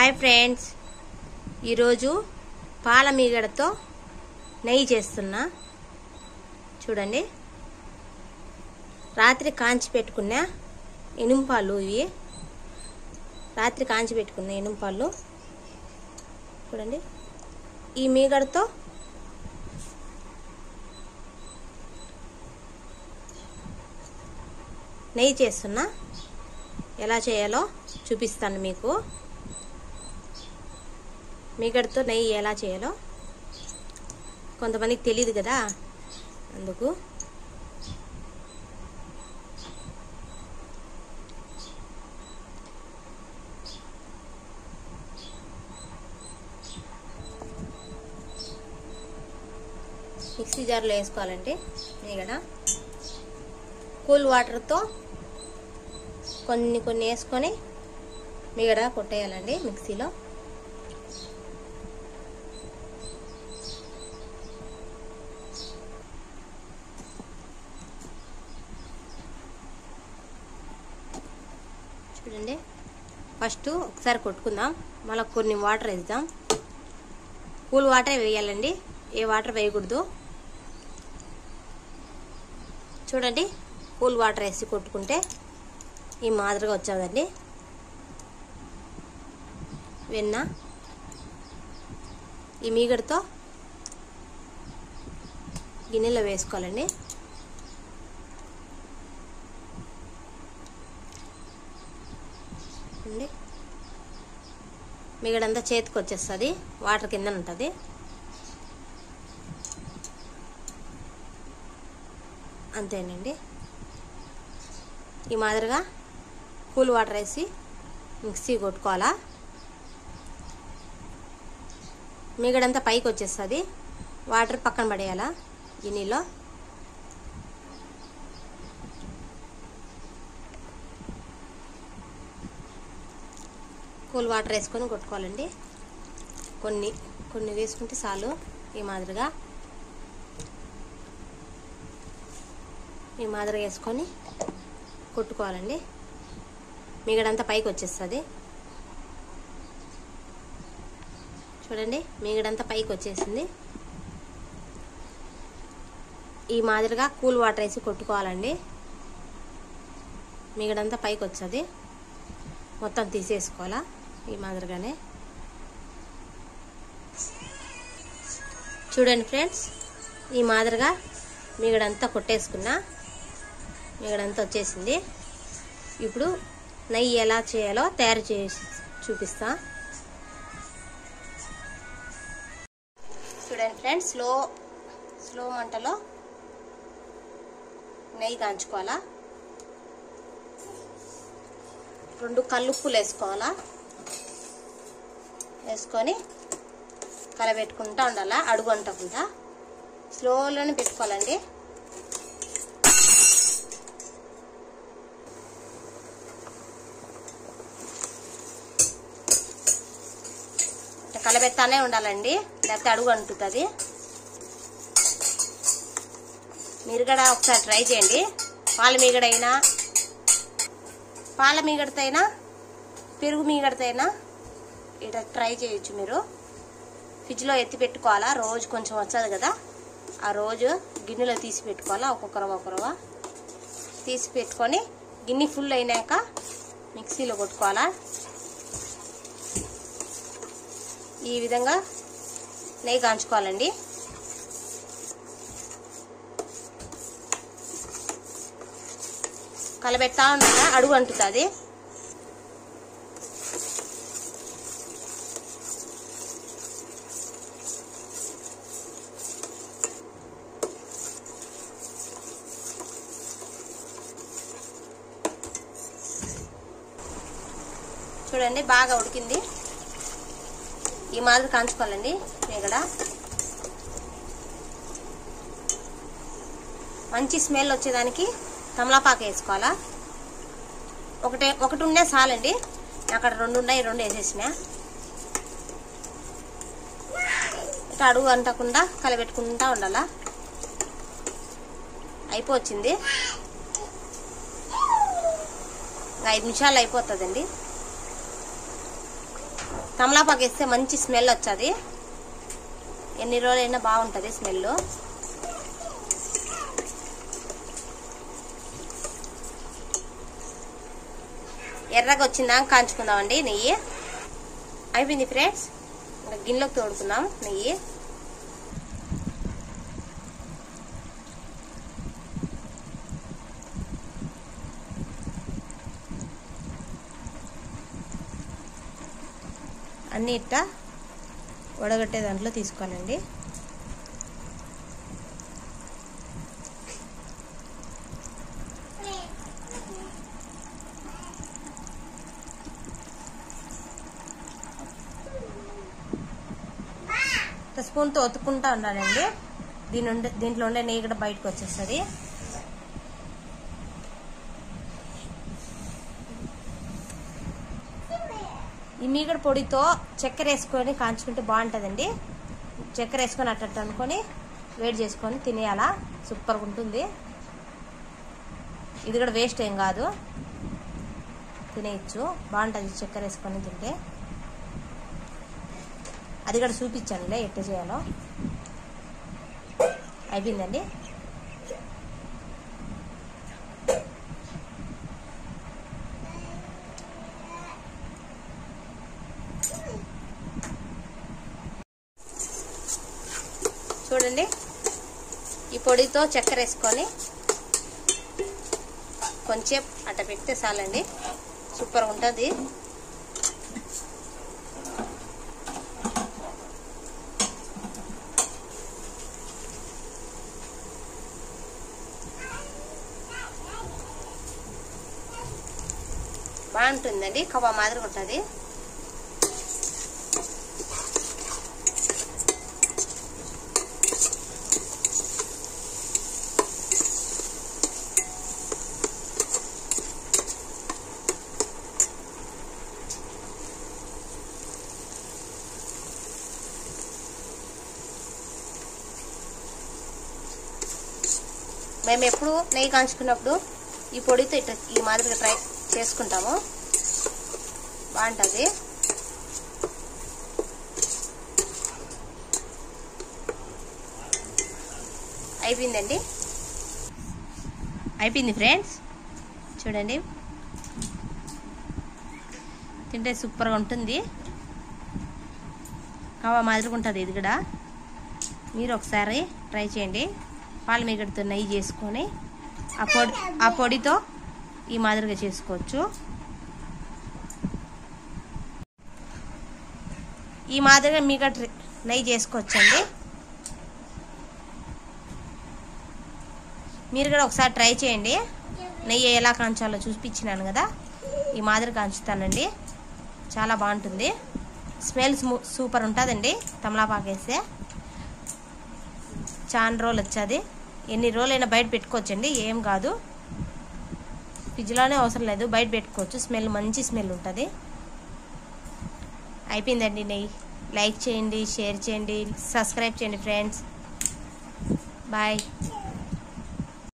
Hi friends, ఈరోజు పాల మీగడతో నెయ్యి చేస్తున్నా. చూడండి, రాత్రి కాంచి పెట్టుకున్న ఎనుంపాలు. ఇవి రాత్రి కాంచి పెట్టుకున్న ఎనుంపాలు. చూడండి, ఈ మీగడతో నెయ్యి చేస్తున్నా. ఎలా చేయాలో చూపిస్తాను మీకు. మీగడతో నెయ్యి ఎలా చేయాలో కొంతమందికి తెలియదు కదా, అందుకు. మిక్సీ జార్లో వేసుకోవాలంటే మీగడ కూల్ వాటర్తో కొన్ని వేసుకొని మీగడ కొట్టేయాలండి మిక్సీలో. చూడండి, ఫస్ట్ ఒకసారి కొట్టుకుందాం, మళ్ళీ కొన్ని వాటర్ వేద్దాం. కూల్ వాటర్ వేయాలండి, ఏ వాటర్ వేయకూడదు. చూడండి, కూల్ వాటర్ వేసి కొట్టుకుంటే ఈ మాదిరిగా వచ్చేదండి వెన్న. ఈ మీగడతో గిన్నెలో వేసుకోవాలండి. మీగడంతా చేతికి వచ్చేస్తుంది, వాటర్ కింద ఉంటుంది. అంతేనండి, ఈ మాదిరిగా కూల్ వాటర్ వేసి మిక్సీ కొట్టుకోవాలా. మీగడంతా పైకి వచ్చేస్తుంది, వాటర్ పక్కన పడేయాలా గిన్నెలో. కూల్ వాటర్ వేసుకొని కొట్టుకోవాలండి. కొన్ని వేసుకుంటే చాలు. ఈ మాదిరిగా వేసుకొని కొట్టుకోవాలండి. మీగడంతా పైకి వచ్చేస్తుంది. చూడండి, మీగడంతా పైకి వచ్చేసింది. ఈ మాదిరిగా కూల్ వాటర్ వేసి కొట్టుకోవాలండి. మీగడంతా పైకి వచ్చేది, మొత్తం తీసేసుకోవాలా ఈ మాదిరిగానే. చూడండి ఫ్రెండ్స్, ఈ మాదిరిగా మీగడంతా కొట్టేసుకున్నా. మీగడంతా వచ్చేసింది. ఇప్పుడు నెయ్యి ఎలా చేయాలో తయారు చేసి చూపిస్తా. చూడండి ఫ్రెండ్స్, స్లో మంటలో నెయ్యి కాంచుకోవాలా. 2 కల్లుప్పులు వేసుకోవాలా. వేసుకొని కలబెట్టుకుంటా ఉండాలా, అడుగు అంటకుండా. స్లోలోనే పెట్టుకోవాలండి. కలబెత్తానే ఉండాలండి, లేకపోతే అడుగు అంటుతుంది. మీరు కూడా ఒకసారి ట్రై చేయండి. పాల మీగడతో అయినా పెరుగు మీగడతో అయినా ఇట్లా ట్రై చేయొచ్చు మీరు. ఫ్రిడ్జ్లో ఎత్తి పెట్టుకోవాలా, రోజు కొంచెం వచ్చేది కదా, ఆ రోజు గిన్నెలో తీసి పెట్టుకోవాలా. ఒక్కొక్కరవ తీసి పెట్టుకొని గిన్నె ఫుల్ అయినాక మిక్సీలో కొట్టుకోవాలా. ఈ విధంగా నెయ్యి కాంచుకోవాలండి. కలబెడతా ఉండాలా, అడుగు అంటుతుంది. చూడండి, బాగా ఉడికింది. ఈ మాదిరి కాంచుకోవాలండి మీగడ. మంచి స్మెల్ వచ్చేదానికి తమలపాకు వేసుకోవాలా. ఒకటి ఉండే చాలండి, అక్కడ 2 ఉన్నాయి, 2 వేసేసిన. ఇట్లా అడుగు అంటకుండా కలబెట్టుకుంటా ఉండాలా. అయిపోవచ్చింది, 5 నిమిషాలు అయిపోతుందండి. తమలపాకు వేస్తే మంచి స్మెల్ వచ్చేది. ఎన్ని రోజులైనా బాగుంటుంది స్మెల్. ఎర్రగా వచ్చిందాక కాంచుకుందామండి నెయ్యి. అయిపోయింది ఫ్రెండ్స్. ఇంకా గిన్నెలోకి తోడుకుందాం నెయ్యి. అన్నీ ఇట్ట వడగట్టే దాంట్లో తీసుకోవాలండి. స్పూన్తో ఒత్తుకుంటా ఉండాలండి. దీంట్లో ఉండే నెయ్యి కూడా బయటకు వచ్చేస్తుంది. ఈ మీగడ పొడితో చక్కెర వేసుకొని కాంచుకుంటే బాగుంటుందండి. చక్కెర వేసుకొని అట్ట అనుకొని వేడి చేసుకొని తినేయాలా, సూపర్గా ఉంటుంది. ఇది కూడా వేస్ట్ ఏం కాదు, తినేయచ్చు, బాగుంటుంది చక్కెర వేసుకొని తింటే. అది కూడా చూపించానులే ఎట్ట చేయాలో. అయిపోయిందండి. చూడండి, ఈ పొడితో చక్కెర వేసుకొని కొంచెం అట్ట పెడితే చాలండి, సూపర్గా ఉంటుంది. బాగుంటుందండి, కవ్వ మాదిరిగా ఉంటుంది. మేము ఎప్పుడు నెయ్యి కాంచుకున్నప్పుడు ఈ పొడితో ఇట్లా ఈ మాదిరిగా ట్రై చేసుకుంటాము, బాగుంటుంది. అయిపోయిందండి. అయిపోయింది ఫ్రెండ్స్. చూడండి, తింటే సూపర్గా ఉంటుంది, కవ్వ మాదిరిగా ఉంటుంది. ఇది కూడా మీరు ఒకసారి ట్రై చేయండి. పాల మీగడతో నెయ్యి చేసుకొని ఆ పొడితో ఈ మాదిరిగా చేసుకోవచ్చు. ఈ మాదిరిగా మీగడ నెయ్యి చేసుకోవచ్చండి. మీరు కూడా ఒకసారి ట్రై చేయండి. నెయ్యి ఎలా కాంచాలో చూపించినాను కదా, ఈ మాదిరి కాంచుతానండి, చాలా బాగుంటుంది. స్మెల్ సూపర్ ఉంటుందండి. తమలపాకు వేస్తే చాలా రోజులు వచ్చేది. ఎన్ని రోజులైనా బయట పెట్టుకోవచ్చండి, ఏం కాదు. ఫ్రిడ్జ్లోనే అవసరం లేదు, బయట పెట్టుకోవచ్చు. స్మెల్ మంచి స్మెల్ ఉంటుంది. అయిపోయిందండి నెయ్యి. లైక్ చేయండి, షేర్ చేయండి, సబ్స్క్రైబ్ చేయండి ఫ్రెండ్స్. బాయ్.